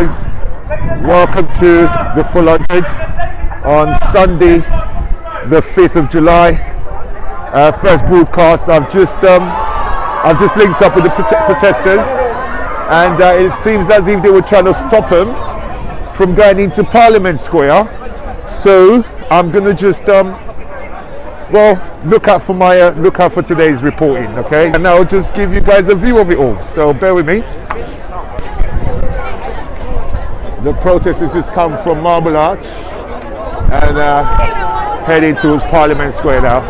guys, welcome to the Full 100 on Sunday the 5th of July. First broadcast. I've just linked up with the protesters, and it seems as if they were trying to stop him from going into Parliament Square. So I'm gonna just look out for today's reporting, okay? And I'll just give you guys a view of it all. So bear with me. The protesters just come from Marble Arch and heading towards Parliament Square now.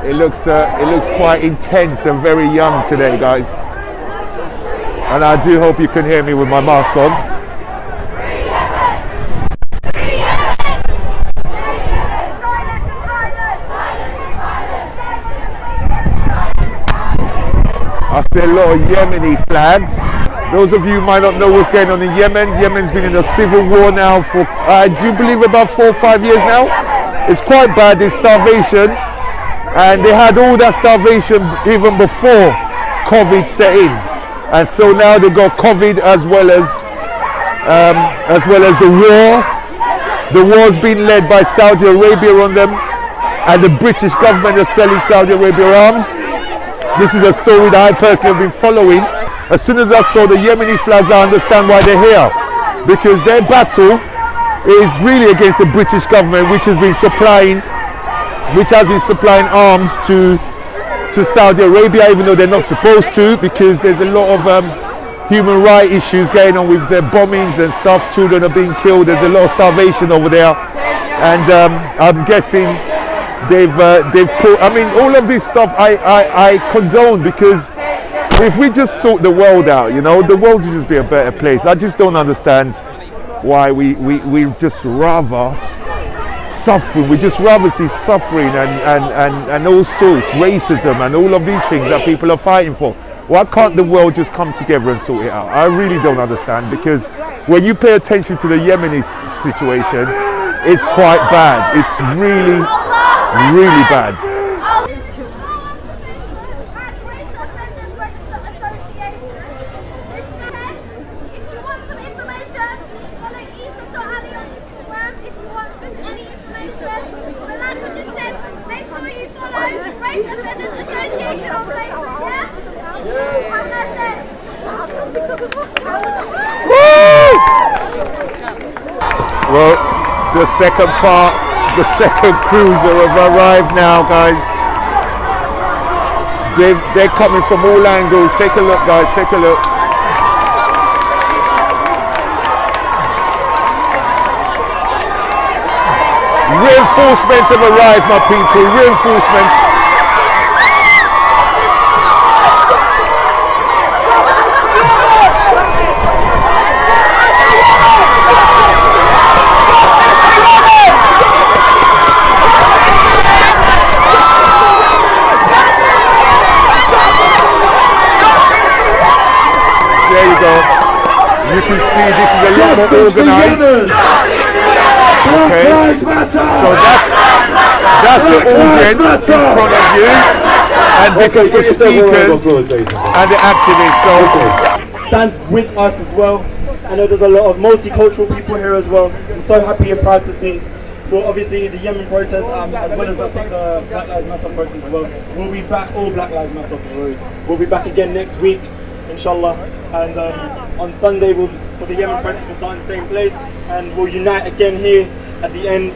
It looks quite intense and very young today, guys. And I do hope you can hear me with my mask on. I see a lot of Yemeni flags. Those of you who might not know what's going on in Yemen, Yemen's been in a civil war now for, do you believe, about 4 or 5 years now? It's quite bad. There's starvation, and they had all that starvation even before COVID set in, and so now they got COVID as well as the war. The war's been led by Saudi Arabia on them, and the British government is selling Saudi Arabia arms. This is a story that I personally have been following. As soon as I saw the Yemeni flags, I understand why they're here, because their battle is really against the British government, which has been supplying arms to Saudi Arabia, even though they're not supposed to, because there's a lot of human rights issues going on with their bombings and stuff. Children are being killed. There's a lot of starvation over there, and I'm guessing they've put. I mean, all of this stuff I condone, because if we just sort the world out, you know, the world would just be a better place. I just don't understand why we just rather suffering. We just rather see suffering and all sorts, racism and all of these things that people are fighting for. Why can't the world just come together and sort it out? I really don't understand, because when you pay attention to the Yemeni situation, it's quite bad. It's really bad. Well, the second cruiser have arrived now, guys. They're coming from all angles. Take a look, guys, take a look. Reinforcements have arrived, my people, reinforcements. There you go. You can see this is a lot more organized. Okay. So that's the audience in front of you, and this is for speakers and the activists. So stands with us as well. I know there's a lot of multicultural people here as well. I'm so happy and proud to see. So obviously the Yemen protest, as well as the Black Lives Matter protest as well. We'll be back, all Black Lives Matter. We'll be back again next week, inshallah. And on Sunday, for the Yemen protest, we'll start in the same place, and we'll unite again here at the end.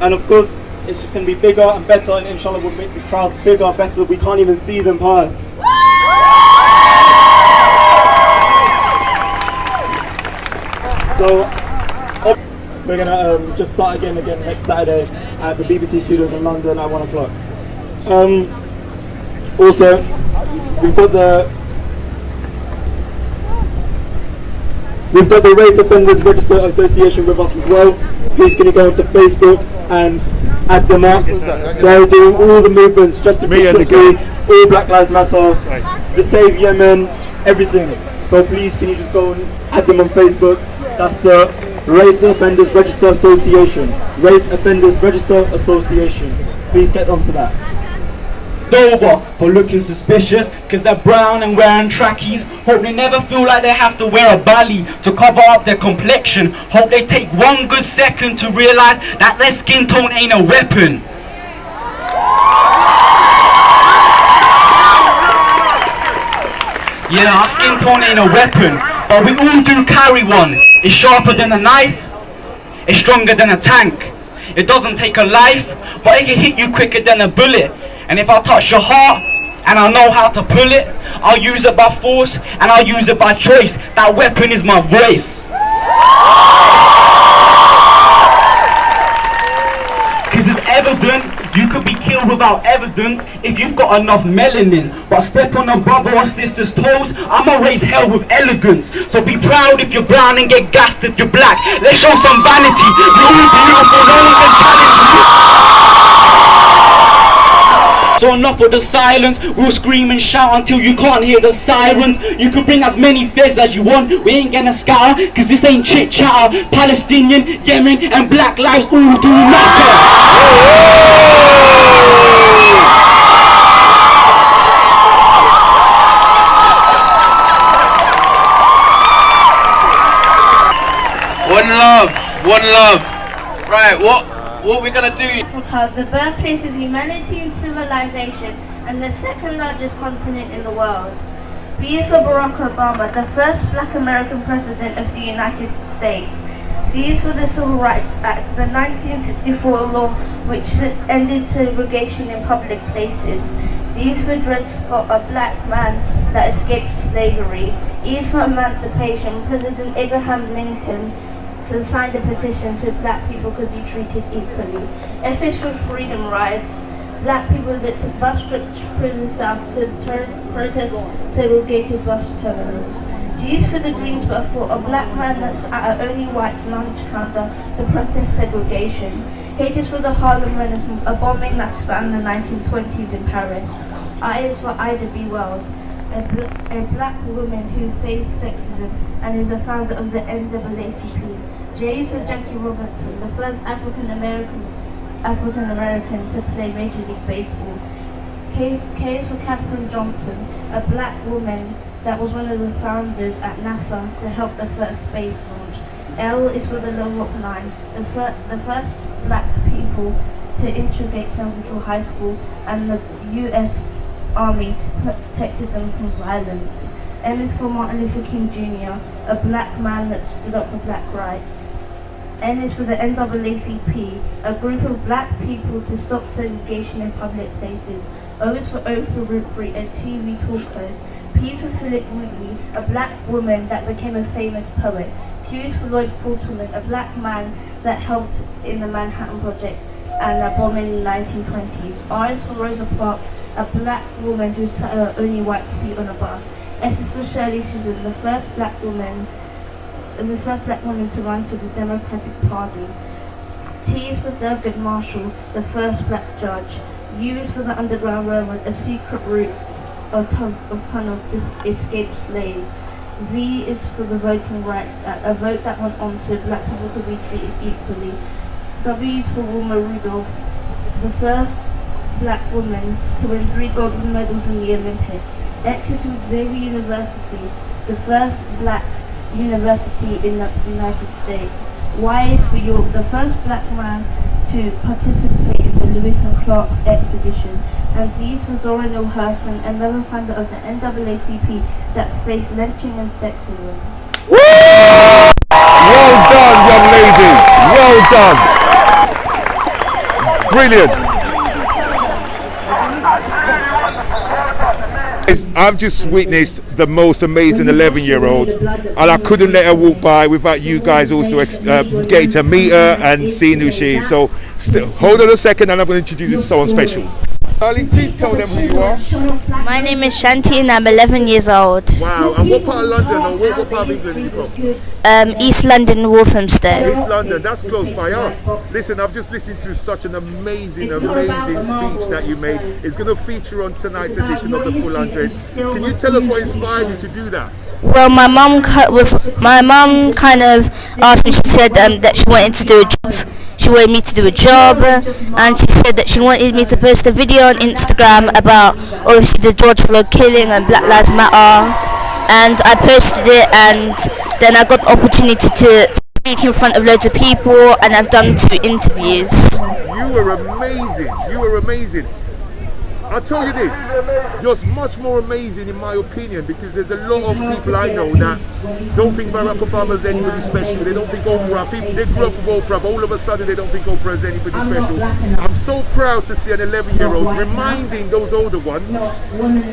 And of course, it's just going to be bigger and better, and inshallah we'll make the crowds bigger, better. We can't even see them pass. So we're going to just start again next Saturday at the BBC Studios in London at 1 o'clock. Also, we've got the Race Offenders Register Association with us as well. Please can you go to Facebook and add them up. They're doing all the movements just to push it through, all Black Lives Matter, to save Yemen, everything. So please can you just go and add them on Facebook. That's the Race Offenders Register Association. Race Offenders Register Association. Please get onto that. looked over for looking suspicious, cause they're brown and wearing trackies. Hope they never feel like they have to wear a bally to cover up their complexion. Hope they take one good second to realize that their skin tone ain't a weapon. Yeah, our skin tone ain't a weapon, but we all do carry one. It's sharper than a knife, it's stronger than a tank. It doesn't take a life, but it can hit you quicker than a bullet. And if I touch your heart, and I know how to pull it, I'll use it by force, and I'll use it by choice. That weapon is my voice. Cause it's evident, you could be killed without evidence if you've got enough melanin. But step on a brother or sister's toes, I'ma raise hell with elegance. So be proud if you're brown and get gassed if you're black. Let's show some vanity. You're all beautiful, no one can challenge you. So enough of the silence, we'll scream and shout until you can't hear the sirens. You can bring as many feds as you want, we ain't gonna scatter, cause this ain't chit chatter. Palestinian, Yemen and black lives all do matter. One love, one love. Right, what we gonna do? Africa, the birthplace of humanity and civilization, and the second largest continent in the world. B is for Barack Obama, the first black American president of the United States. C is for the Civil Rights Act, the 1964 law which ended segregation in public places. D is for Dred Scott, a black man that escaped slavery. E is for emancipation, President Abraham Lincoln signed a petition so black people could be treated equally. F is for freedom rides. Black people that took bus trips through the South to protest segregated bus terminals. G is for the Greensboro for a black man that sat at only white's lunch counter to protest segregation. H is for the Harlem Renaissance, a bombing that spanned the 1920s in Paris. I is for Ida B. Wells, a black woman who faced sexism and is a founder of the NAACP. J is for Jackie Robinson, the first African American to play Major League Baseball. K is for Katherine Johnson, a black woman that was one of the founders at NASA to help the first space launch. L is for the Little Rock Nine, the first black people to integrate Central High School, and the U.S. Army protected them from violence. M is for Martin Luther King Jr., a black man that stood up for black rights. N is for the NAACP, a group of black people to stop segregation in public places. O is for Oprah Winfrey, a TV talk host. P is for Philip Wheatley, a black woman that became a famous poet. Q is for Lloyd Portman, a black man that helped in the Manhattan Project and the bombing in the 1920s. R is for Rosa Parks, a black woman who sat her only white seat on a bus. S is for Shirley Chisholm, the first black woman to run for the Democratic Party. T is for Thurgood Marshall, the first black judge. U is for the Underground Railroad, a secret route of tunnels to escape slaves. V is for the Voting Rights Act, a vote that went on so black people could be treated equally. W is for Wilma Rudolph, the first black woman to win 3 gold medals in the Olympics. X is for Xavier University, the first black university in the United States. Y is for York, the first black man to participate in the Lewis and Clark expedition. And Z is for Zora Neale Hurston, another founder of the NAACP that faced lynching and sexism. Well done, young lady. Well done. Brilliant. I've just witnessed the most amazing 11-year-old, and I couldn't let her walk by without you guys also getting to meet her and seeing who she is. So hold on a second, and I'm going to introduce you to someone special. Darling, please tell them who you are. My name is Shanti and I'm 11 years old. Wow, and what part of London or what part of England are you from? East London, Walthamstow. East London, that's close by us. Listen, I've just listened to such an amazing speech that you made. It's going to feature on tonight's edition of the Full 100. Can you tell us what inspired you to do that? Well, my mum kind of asked me. She said that she wanted to do a job. She wanted me to do a job, and she said that she wanted me to post a video on Instagram about obviously the George Floyd killing and Black Lives Matter. And I posted it, and then I got the opportunity to speak in front of loads of people, and I've done 2 interviews. You were amazing. You were amazing. I'll tell you this, you're much more amazing in my opinion, because there's a lot of people I know that don't think Barack Obama's anybody special. They don't think Oprah, people, they grew up with Oprah, but all of a sudden they don't think Oprah is anybody special. I'm so proud to see an 11-year-old reminding those older ones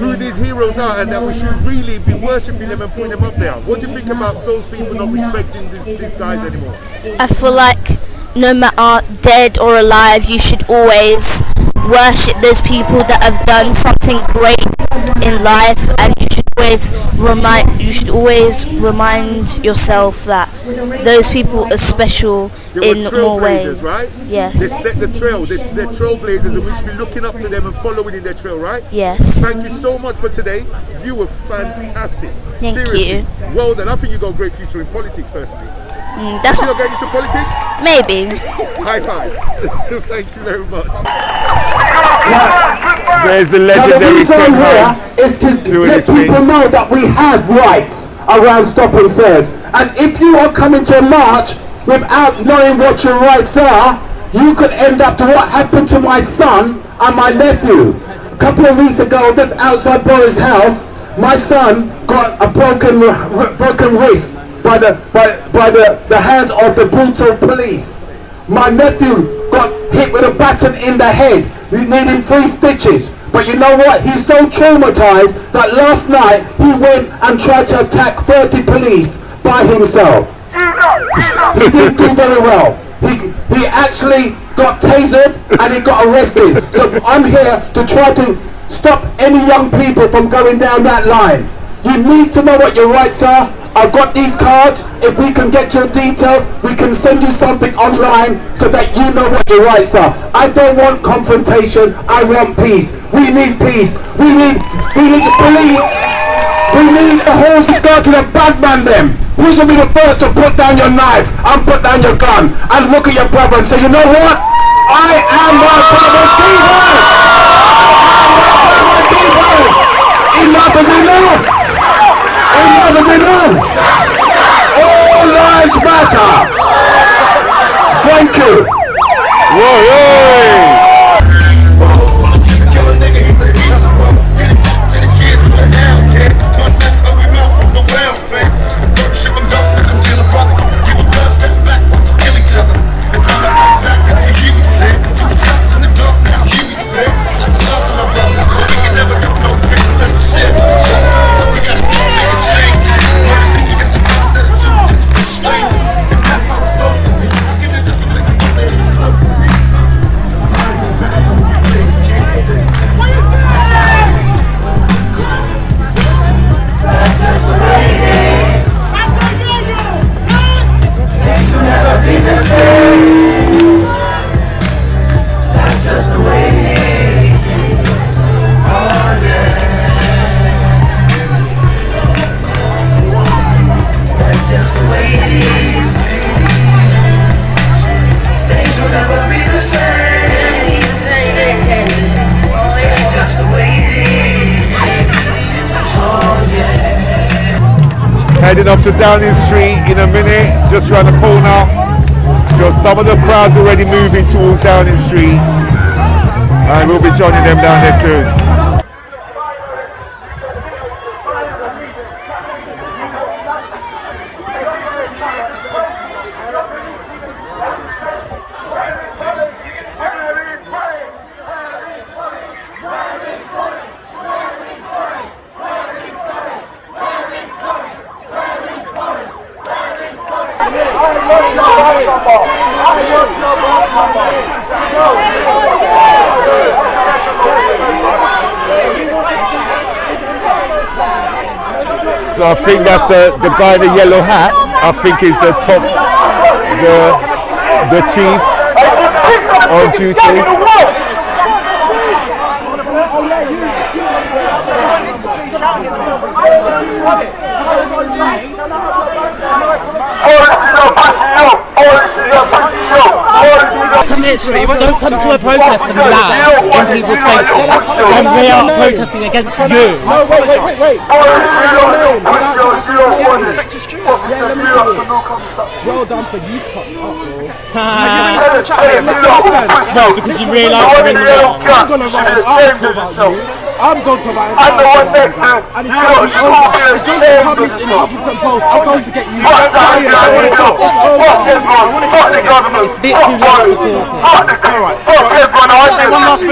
who these heroes are, and that we should really be worshipping them and putting them up there. What do you think about those people not respecting these guys anymore? I feel like no matter dead or alive, you should always worship those people that have done something great in life, and you should always remind yourself that those people are special in more ways. Right? Yes. They set the trail. They're trailblazers, and we should be looking up to them and following in their trail, right? Yes. Thank you so much for today. You were fantastic. Thank Seriously. you. Well done. I think you got a great future in politics, personally. That's You're what, getting into politics? maybe. High five. Thank you very much. There's the Now, the legendary reason I'm here is to let people know that we have rights around stop and search. And if you are coming to a march without knowing what your rights are, you could end up to what happened to my son and my nephew. A couple of weeks ago, just outside Boris' house, my son got a broken wrist by the hands of the brutal police. My nephew got hit with a baton in the head. We needed 3 stitches. But you know what? He's so traumatized that last night he went and tried to attack 30 police by himself. He didn't do very well. He actually got tasered and he got arrested. So I'm here to try to stop any young people from going down that line. You need to know what your rights are. I've got these cards. If we can get your details, we can send you something online so that you know what your rights are. I don't want confrontation. I want peace. We need peace. We need the police. We need the horses go to the bad man them. Who's going to be the first to put down your knife and put down your gun and look at your brother and say, you know what? I am my brother's keeper. I am my brother's keeper. Enough is enough. Enough is enough. All lives matter. Thank you. Whoa, whoa. Heading up to Downing Street in a minute, just around the corner. So some of the crowds already moving towards Downing Street, and we'll be joining them down there soon. So I think that's the guy in the yellow hat. I think is the top, the chief on duty. Oh, this is a snitch. Don't come to a protest and laugh in people's faces. And we are protesting against you. No, wait. Can I have your name? Inspector Stuart. Yeah, let me see it. Well done for you, fucked up, bro. No, because you realise you're in the wrong. I'm gonna write an article about you. I'm going to write an article about you. And it's going to be over. It's going to be published in the Huffington Post. I'm going to get you fired. I want to talk. It's a bit too late to talk.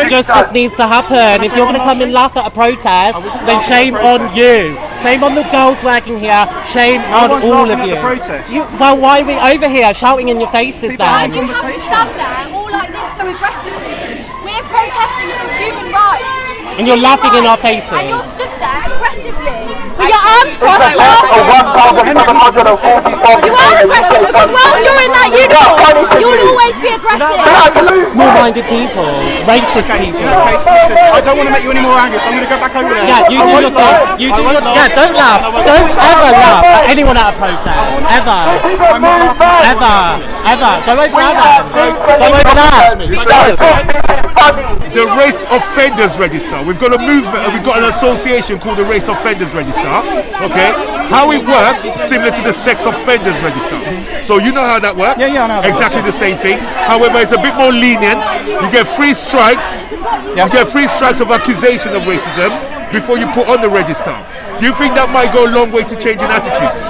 Justice needs to happen. If you're going to come and laugh at a protest, then shame on you. Shame on the girls working here. Shame on all of you. Well, why are we over here shouting in your faces Why then? do you have to stand there all like this so aggressively? We're protesting for human rights. And you're laughing in our faces. And you're stood there aggressively with your arms crossed laughing. You are aggressive because whilst you're in that uniform, you'll always be aggressive. Small-minded people, racist people. Listen, I don't want to make you any more angry, so I'm going to go back over there. Yeah, you do your thing. You do your yeah. Don't laugh. Don't ever laugh at anyone at a protest. Ever. Go over there. Go over there. The Race Offenders Register. We've got a movement and we've got an association called the Race Offenders Register. Okay? How it works, similar to the Sex Offenders Register. So you know how that works? Yeah, I know. Exactly the same thing. However, it's a bit more lenient. You get 3 strikes. You get 3 strikes of accusation of racism before you put on the register. Do you think that might go a long way to changing attitudes?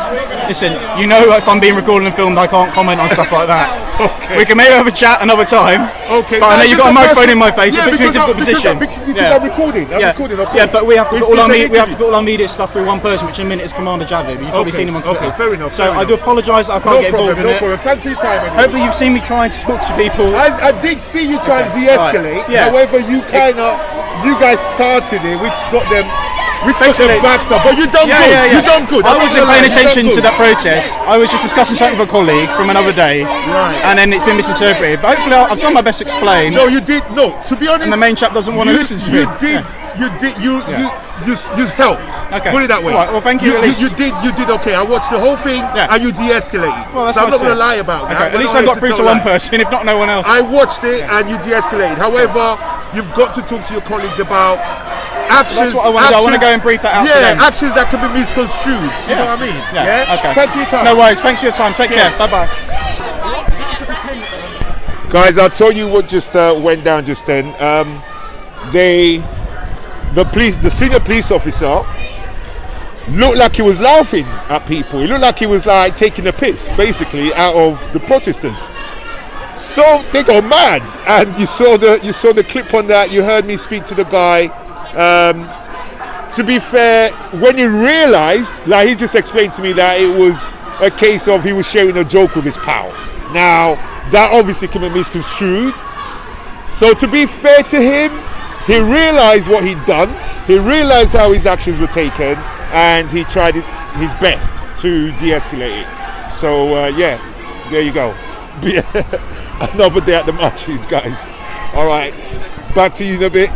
Listen, you know if I'm being recorded and filmed, I can't comment on stuff like that. Okay. We can maybe have a chat another time. Okay. But I know you've got a microphone in my face. Yeah, it puts me in a difficult position. Because I'm recording. I'm recording, of course. Yeah, but we have to put all our It's an we have to put all our media stuff through one person, which in a minute is Commander Javid. You've probably seen him on Twitter. Okay, fair enough. So I do apologise that I can't get involved in it. No problem. Thanks for your time. Anyway. Hopefully you've seen me trying to talk to people. I did see you try and de-escalate. Right. Yeah. However, you guys started it, which got them Basically, backs up. But you done good. You done good. I wasn't paying attention to that protest. I was just discussing something with a colleague from another day, Right. and then it's been misinterpreted. But hopefully, I've done my best to explain. No, you did. No, to be honest, And the main chap doesn't want to listen to me. You helped. Okay. Put it that way. All right, well, thank you, at least. You did okay. I watched the whole thing and you de-escalated. Well, that's so I'm not nice going to to lie about that. Okay, at least I got through to one person, if not no one else. I watched it and you de-escalated. However, you've got to talk to your colleagues about actions. That's what I want to do. I want to go and brief that out to them. Actions that can be misconstrued. Do you know what I mean? Yeah. Okay. Thanks for your time. No worries. Thanks for your time. Take care. Bye bye. Guys, I'll tell you what just went down just then. The senior police officer looked like he was laughing at people. He looked like he was like taking a piss, basically, out of the protesters. So they got mad, and you saw the clip on that. You heard me speak to the guy. To be fair, when he realised, like he just explained to me that it was a case of he was sharing a joke with his pal. Now that obviously can be misconstrued. So to be fair to him, he realised what he'd done. He realised how his actions were taken, and he tried his best to de-escalate it. So yeah, there you go. Another day at the matches, guys. All right, back to you in a bit.